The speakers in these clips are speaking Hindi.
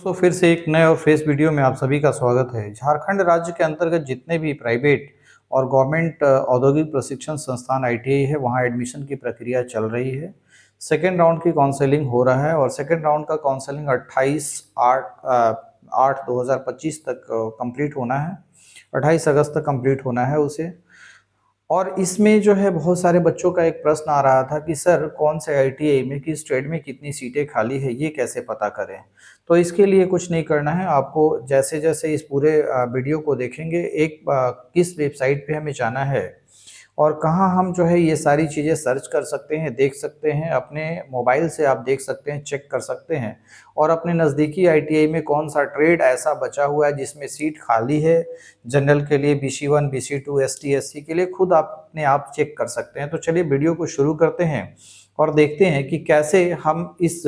दोस्तों फिर से एक नए और फ्रेश वीडियो में आप सभी का स्वागत है। झारखंड राज्य के अंतर्गत जितने भी प्राइवेट और गवर्नमेंट औद्योगिक प्रशिक्षण संस्थान आईटीआई है, वहां एडमिशन की प्रक्रिया चल रही है। सेकेंड राउंड की काउंसलिंग हो रहा है और सेकेंड राउंड का काउंसलिंग 28/8/2025 तक कंप्लीट होना है। 28 अगस्त तक कंप्लीट होना है उसे। और इसमें जो है बहुत सारे बच्चों का एक प्रश्न आ रहा था कि सर कौन से आईटीआई में किस ट्रेड में कितनी सीटें खाली है, ये कैसे पता करें। तो इसके लिए कुछ नहीं करना है आपको। जैसे जैसे इस पूरे वीडियो को देखेंगे, किस वेबसाइट पे हमें जाना है और कहाँ हम जो है ये सारी चीज़ें सर्च कर सकते हैं, देख सकते हैं। अपने मोबाइल से आप देख सकते हैं, चेक कर सकते हैं। और अपने नज़दीकी आईटीआई में कौन सा ट्रेड ऐसा बचा हुआ है जिसमें सीट खाली है, जनरल के लिए, BC1 BC2 ST SC के लिए खुद आप अपने आप चेक कर सकते हैं। तो चलिए वीडियो को शुरू करते हैं और देखते हैं कि कैसे हम इस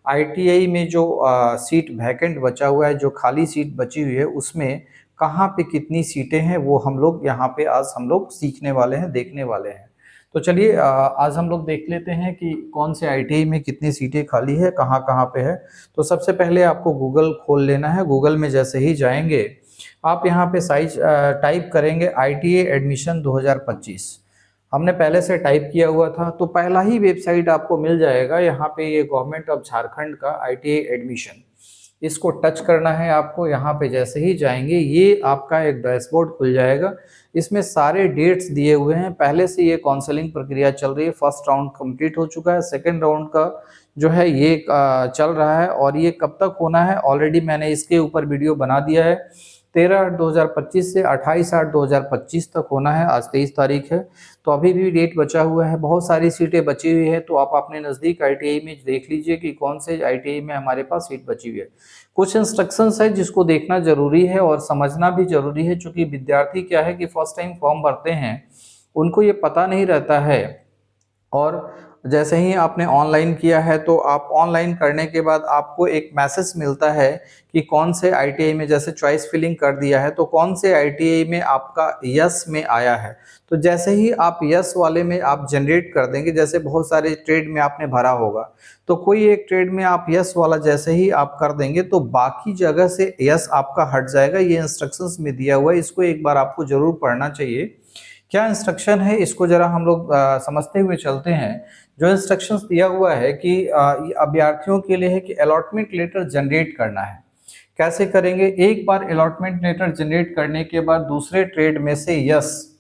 आईटीआई में जो सीट वैकेंट बचा हुआ है, जो खाली सीट बची हुई है, उसमें कहाँ पे कितनी सीटें हैं, वो हम लोग यहाँ पे आज हम लोग सीखने वाले हैं, देखने वाले हैं। तो चलिए आज हम लोग देख लेते हैं कि कौन से आईटीआई में कितनी सीटें खाली है, कहाँ कहाँ पे है। तो सबसे पहले आपको गूगल खोल लेना है। गूगल में जैसे ही जाएंगे, आप यहाँ पे साइज टाइप करेंगे आईटीआई एडमिशन 2025। हमने पहले से टाइप किया हुआ था, तो पहला ही वेबसाइट आपको मिल जाएगा। यहाँ पे ये गवर्नमेंट ऑफ झारखंड का आईटीआई एडमिशन, इसको टच करना है आपको। यहाँ पे जैसे ही जाएंगे, ये आपका एक डैशबोर्ड खुल जाएगा। इसमें सारे डेट्स दिए हुए हैं। पहले से ये काउंसलिंग प्रक्रिया चल रही है। फर्स्ट राउंड कंप्लीट हो चुका है, सेकंड राउंड का जो है ये चल रहा है। और ये कब तक होना है, ऑलरेडी मैंने इसके ऊपर वीडियो बना दिया है। 13/8/2025 से 28/8/2025 तक होना है। आज 23 तारीख है, तो अभी भी डेट बचा हुआ है। बहुत सारी सीटें बची हुई है, तो आप अपने नज़दीक आईटीआई में देख लीजिए कि कौन से आईटीआई में हमारे पास सीट बची हुई है। कुछ इंस्ट्रक्शंस है जिसको देखना जरूरी है और समझना भी जरूरी है, क्योंकि विद्यार्थी क्या है कि फर्स्ट टाइम फॉर्म भरते हैं, उनको ये पता नहीं रहता है। और जैसे ही आपने ऑनलाइन किया है, तो आप ऑनलाइन करने के बाद आपको एक मैसेज मिलता है कि कौन से आईटीआई में, जैसे चॉइस फिलिंग कर दिया है, तो कौन से आईटीआई में आपका यस में आया है। तो जैसे ही आप यस वाले में आप जनरेट कर देंगे, जैसे बहुत सारे ट्रेड में आपने भरा होगा, तो कोई एक ट्रेड में आप यस वाला जैसे ही आप कर देंगे, तो बाकी जगह से यस आपका हट जाएगा। ये इंस्ट्रक्शंस में दिया हुआ है, इसको एक बार आपको जरूर पढ़ना चाहिए। क्या इंस्ट्रक्शन है, इसको जरा हम लोग समझते हुए चलते हैं। जो इंस्ट्रक्शंस दिया हुआ है कि ये अभ्यर्थियों के लिए है कि अलॉटमेंट लेटर जनरेट करना है। कैसे करेंगे, एक बार अलॉटमेंट लेटर जनरेट करने के बाद दूसरे ट्रेड में से यस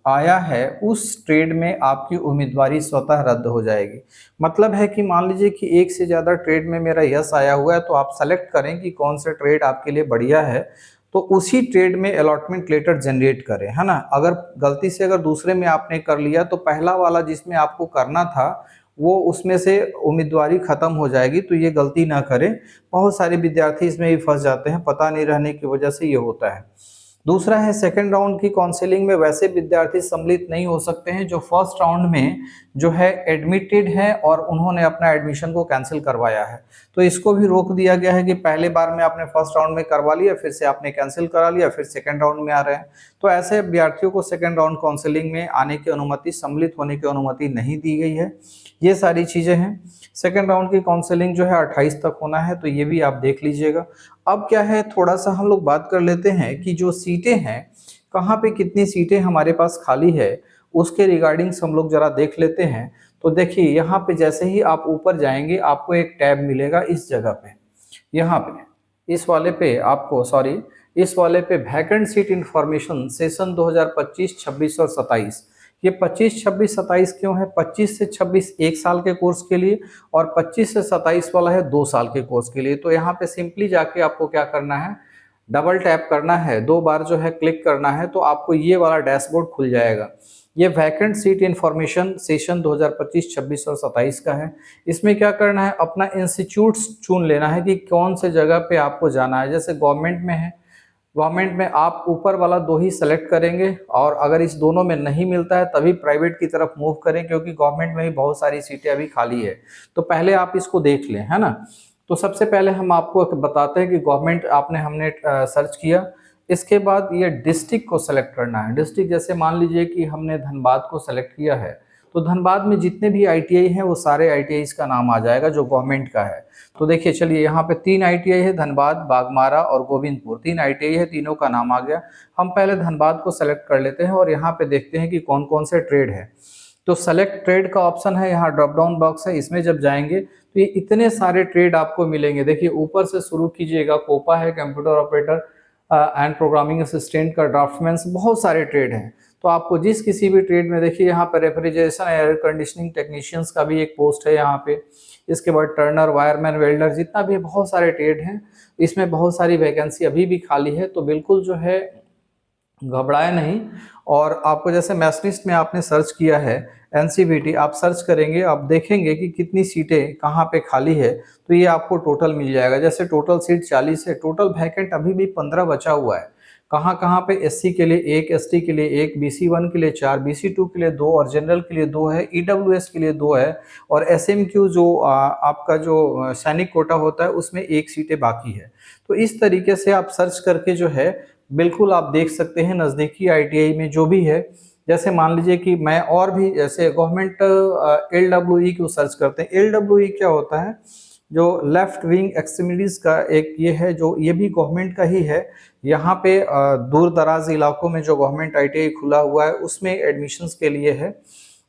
आया है, उस ट्रेड में आपकी उम्मीदवारी स्वतः रद्द हो जाएगी। मतलब है कि मान लीजिए कि एक से ज़्यादा ट्रेड में मेरा यस आया हुआ है, तो आप सेलेक्ट करें कि कौन सा ट्रेड आपके लिए बढ़िया है, तो उसी ट्रेड में अलॉटमेंट लेटर जनरेट करें, है ना। अगर गलती से अगर दूसरे में आपने कर लिया, तो पहला वाला जिसमें आपको करना था, वो उसमें से उम्मीदवारी खत्म हो जाएगी। तो ये गलती ना करें। बहुत सारे विद्यार्थी इसमें भी फंस जाते हैं, पता नहीं रहने की वजह से ये होता है। दूसरा है, सेकंड राउंड की काउंसलिंग में वैसे विद्यार्थी सम्मिलित नहीं हो सकते हैं जो फर्स्ट राउंड में जो है एडमिटेड है और उन्होंने अपना एडमिशन को कैंसिल करवाया है। तो इसको भी रोक दिया गया है कि पहले बार में आपने फर्स्ट राउंड में करवा लिया, फिर से आपने कैंसिल करा लिया, फिर सेकंड राउंड में आ रहे हैं। तो ऐसे अभ्यर्थियों को सेकंड राउंड काउंसलिंग में आने की अनुमति, सम्मिलित होने की अनुमति नहीं दी गई है। ये सारी चीजें हैं। सेकंड राउंड की काउंसलिंग जो है 28 तक होना है, तो ये भी आप देख लीजिएगा। अब क्या है, थोड़ा सा हम लोग बात कर लेते हैं कि जो सीटें हैं, कहाँ पे कितनी सीटें हमारे पास खाली है, उसके रिगार्डिंग्स हम लोग जरा देख लेते हैं। तो देखिए, यहाँ पे जैसे ही आप ऊपर जाएंगे, आपको एक टैब मिलेगा इस जगह पे। यहाँ पे इस वाले पे आपको, सॉरी, इस वाले पे वैकेंट सीट इंफॉर्मेशन सेशन 2025, 26 और 27। ये 25, 26, 27 क्यों है? 25 से 26 1 साल के कोर्स के लिए और 25 से 27 वाला है 2 साल के कोर्स के लिए। तो यहाँ पे सिंपली जाके आपको क्या करना है, डबल टैप करना है, 2 बार जो है क्लिक करना है, तो आपको ये वाला डैशबोर्ड खुल जाएगा। ये वैकेंट सीट इंफॉर्मेशन सेशन 2025, 26 और 27 का है। इसमें क्या करना है, अपना इंस्टीट्यूट चुन लेना है कि कौन से जगह पे आपको जाना है। जैसे गवर्नमेंट में है, गवर्नमेंट में आप ऊपर वाला 2 ही सेलेक्ट करेंगे, और अगर इस दोनों में नहीं मिलता है तभी प्राइवेट की तरफ मूव करें, क्योंकि गवर्नमेंट में भी बहुत सारी सीटें अभी खाली है। तो पहले आप इसको देख लें, है ना। तो सबसे पहले हम आपको बताते हैं कि गवर्नमेंट हमने सर्च किया। इसके बाद ये डिस्ट्रिक्ट को सेलेक्ट करना है। डिस्ट्रिक्ट जैसे मान लीजिए कि हमने धनबाद को सेलेक्ट किया है, तो धनबाद में जितने भी ITI हैं वो सारे ITIs का नाम आ जाएगा जो गवर्नमेंट का है। तो देखिए चलिए यहाँ पे 3 ITI है, धनबाद, बागमारा और गोविंदपुर, 3 ITI है, तीनों का नाम आ गया। हम पहले धनबाद को सेलेक्ट कर लेते हैं और यहाँ पे देखते हैं कि कौन कौन से ट्रेड है। तो सेलेक्ट ट्रेड का ऑप्शन है, यहाँ ड्रॉप डाउन बॉक्स है, इसमें जब जाएंगे तो ये इतने सारे ट्रेड आपको मिलेंगे। देखिए ऊपर से शुरू कीजिएगा, कोपा है, computer operator and programming assistant का, ड्राफ्टमैन, बहुत सारे ट्रेड हैं। तो आपको जिस किसी भी ट्रेड में, देखिए यहाँ पर रेफ्रिजरेशन एयर कंडीशनिंग टेक्नीशियंस का भी एक पोस्ट है यहाँ पे। इसके बाद टर्नर, वायरमैन, वेल्डर, जितना भी बहुत सारे ट्रेड हैं, इसमें बहुत सारी वैकेंसी अभी भी खाली है। तो बिल्कुल जो है घबराए नहीं। और आपको जैसे मैथलिस्ट में आपने सर्च किया है NCVT, आप सर्च करेंगे, आप देखेंगे कि कितनी सीटें कहाँ पे खाली है, तो ये आपको टोटल मिल जाएगा। जैसे टोटल सीट 40 है, टोटल वैकेंट अभी भी 15 बचा हुआ है। कहाँ कहाँ पे SC के लिए 1, ST के लिए 1, BC1 के लिए 4, BC2 के लिए 2 और जनरल के लिए 2 है, EWS के लिए 2 है और SMQ जो आपका जो सैनिक कोटा होता है उसमें 1 सीटें बाकी है। तो इस तरीके से आप सर्च करके जो है बिल्कुल आप देख सकते हैं नज़दीकी ITI में जो भी है। जैसे मान लीजिए कि मैं और भी जैसे गवर्नमेंट LWE को सर्च करते हैं। LWE क्या होता है, जो लेफ्ट विंग एक्सट्रीमिटीज का एक ये है, जो ये भी गवर्नमेंट का ही है। यहाँ पे दूर दराज इलाकों में जो गवर्नमेंट ITI खुला हुआ है उसमें एडमिशन्स के लिए है।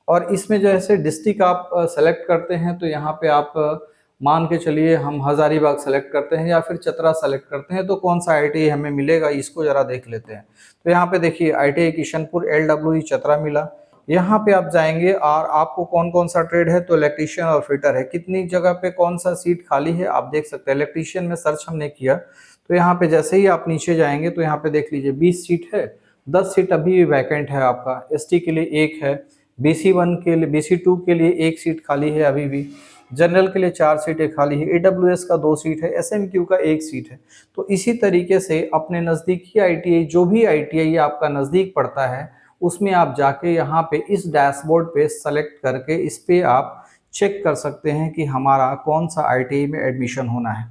और इसमें जैसे डिस्ट्रिक्ट आप सेलेक्ट करते हैं, तो यहाँ पे आप मान के चलिए हम हजारीबाग सेलेक्ट करते हैं या फिर चतरा सेलेक्ट करते हैं, तो कौन सा ITI हमें मिलेगा इसको जरा देख लेते हैं। तो यहाँ पे देखिए ITI किशनपुर, LWE चतरा मिला। यहाँ पे आप जाएंगे और आपको कौन कौन सा ट्रेड है, तो इलेक्ट्रीशियन और फिटर है। कितनी जगह पे कौन सा सीट खाली है आप देख सकते हैं। इलेक्ट्रीशियन में सर्च हमने किया, तो यहाँ पे जैसे ही आप नीचे जाएंगे तो यहाँ पे देख लीजिए 20 सीट है, 10 सीट अभी भी वैकेंट है आपका। ST के लिए 1 है, BC1 के लिए, BC2 के लिए 1 सीट खाली है अभी भी, जनरल के लिए 4 सीटें खाली है, EWS का 2 सीट है, SMQ का 1 सीट है। तो इसी तरीके से अपने नज़दीकी ITI, जो भी ITI आपका नज़दीक पड़ता है, उसमें आप जाके यहाँ पे इस डैशबोर्ड पे सेलेक्ट करके इस पे आप चेक कर सकते हैं कि हमारा कौन सा ITI में एडमिशन होना है।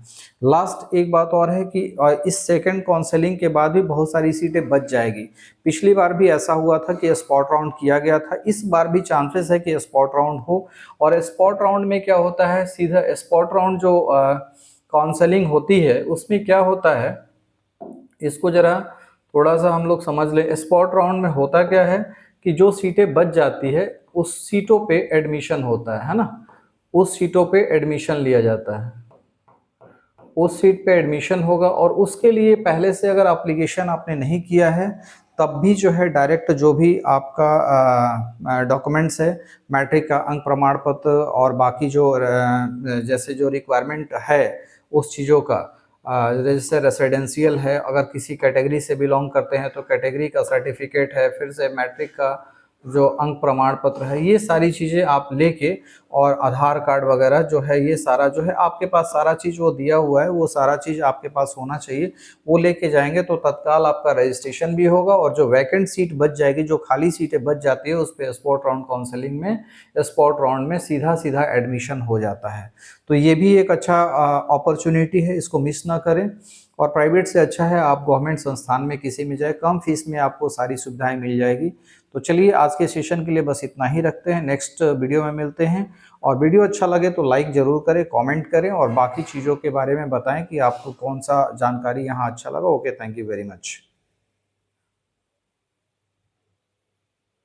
लास्ट एक बात और है कि इस सेकंड काउंसलिंग के बाद भी बहुत सारी सीटें बच जाएगी। पिछली बार भी ऐसा हुआ था कि स्पॉट राउंड किया गया था, इस बार भी चांसेस है कि स्पॉट राउंड हो। और स्पॉट राउंड में क्या होता है, सीधा स्पॉट राउंड जो काउंसलिंग होती है उसमें क्या होता है, इसको जरा थोड़ा सा हम लोग समझ लें। स्पॉट राउंड में होता क्या है कि जो सीटें बच जाती है उस सीटों पे एडमिशन होता है ना, उस सीटों पे एडमिशन लिया जाता है, उस सीट पे एडमिशन होगा। और उसके लिए पहले से अगर एप्लीकेशन आपने नहीं किया है तब भी जो है डायरेक्ट जो भी आपका डॉक्यूमेंट्स है, मैट्रिक का अंक प्रमाण पत्र और बाकी जो जैसे जो रिक्वायरमेंट है उस चीज़ों का, जैसे रेसिडेंशियल है, अगर किसी कैटेगरी से बिलोंग करते हैं तो कैटेगरी का सर्टिफिकेट है, फिर से मैट्रिक का जो अंक प्रमाण पत्र है, ये सारी चीज़ें आप लेके, और आधार कार्ड वगैरह जो है, ये सारा जो है आपके पास सारा चीज़ वो दिया हुआ है, वो सारा चीज़ आपके पास होना चाहिए। वो लेके जाएंगे तो तत्काल आपका रजिस्ट्रेशन भी होगा और जो वैकेंट सीट बच जाएगी, जो खाली सीटें बच जाती है, उस पर स्पॉट राउंड काउंसलिंग में, स्पॉट राउंड में सीधा सीधा एडमिशन हो जाता है। तो ये भी एक अच्छा अपॉर्चुनिटी है, इसको मिस ना करें। और प्राइवेट से अच्छा है आप गवर्नमेंट संस्थान में किसी में जाए, कम फीस में आपको सारी सुविधाएं मिल जाएगी। तो चलिए आज के सेशन के लिए बस इतना ही रखते हैं, नेक्स्ट वीडियो में मिलते हैं। और वीडियो अच्छा लगे तो लाइक ज़रूर करें, कमेंट करें और बाकी चीज़ों के बारे में बताएं कि आपको कौन सा जानकारी यहाँ अच्छा लगा। Okay, thank you very much.